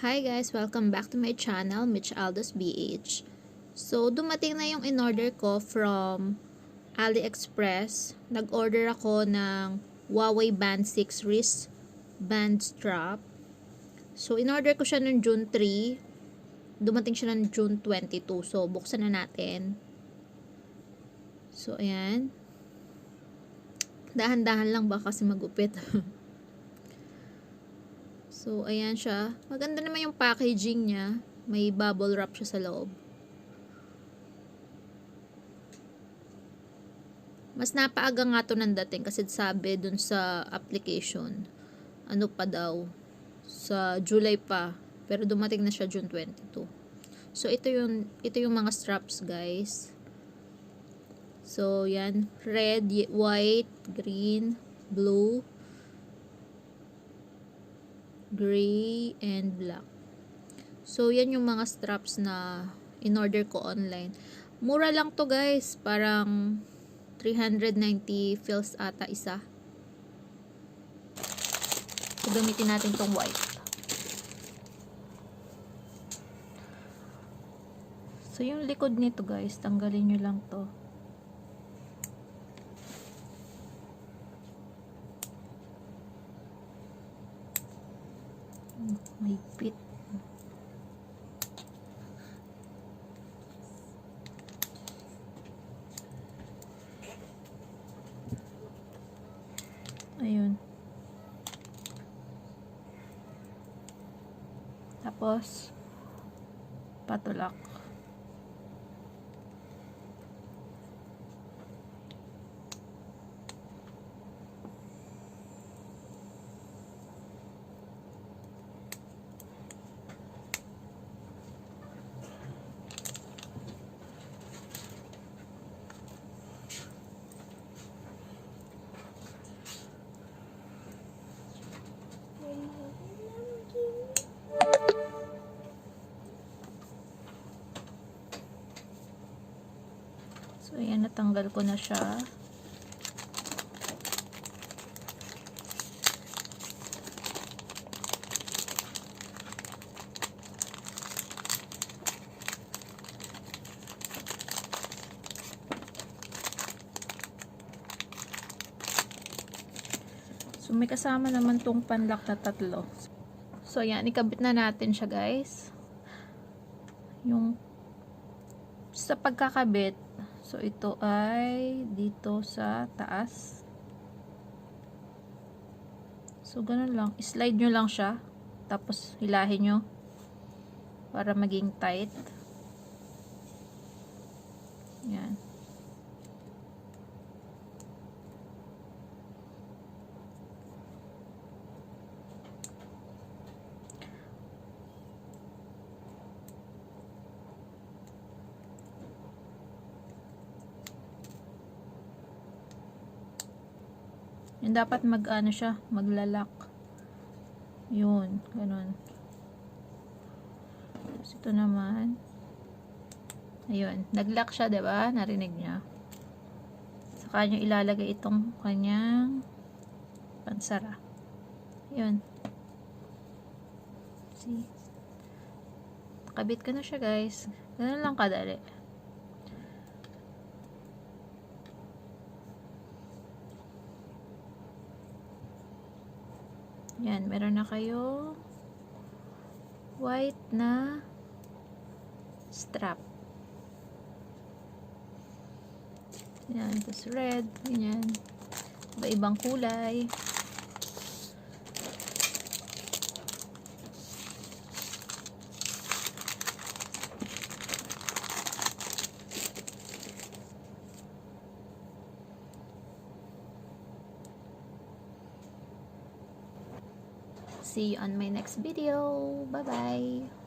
Hi guys! Welcome back to my channel, Mitch Aldos BH. So, dumating na yung in-order ko from AliExpress. Nag-order ako ng HUAWEI Band 6 wrist band strap. So, in-order ko siya noong June 3. Dumating siya ng June 22. So, buksan na natin. So, ayan. Dahan-dahan lang ba kasi magupit. So, ayan siya. Maganda naman yung packaging niya. May bubble wrap siya sa loob. Mas napaaga nga to ng dating kasi sabi dun sa application. Ano pa daw? Sa July pa. Pero dumating na siya June 22. So, ito yung mga straps, guys. So, yan. Red, white, green, blue, gray, and black. So, yan yung mga straps na in-order ko online. Mura lang to guys. Parang 390 fils ata isa. So, gamitin natin tong white. So, yung likod nito guys, tanggalin nyo lang to. May pit. Ayun. Tapos patulak. So, ayan, natanggal ko na siya. So, may kasama naman tong panlock na tatlo. So, ayan, ikabit na natin siya, guys. Yung sa pagkakabit, so, ito ay dito sa taas. So, ganun lang. Slide nyo lang siya. Tapos, hilahin nyo. Para maging tight. Yan. Yung dapat mag-ano siya, maglalak. Yun, ganun. Tapos ito naman. Ayun, naglock siya, 'di ba? Narinig niya. Saka niyo ilalagay itong kanyang pansara. Yun. See? Nakabit ko na siya, guys. Ganun lang kadali. Yan, meron na kayo white na strap. Yan, tapos red, ganyan. Iba-ibang kulay. See you on my next video. Bye-bye.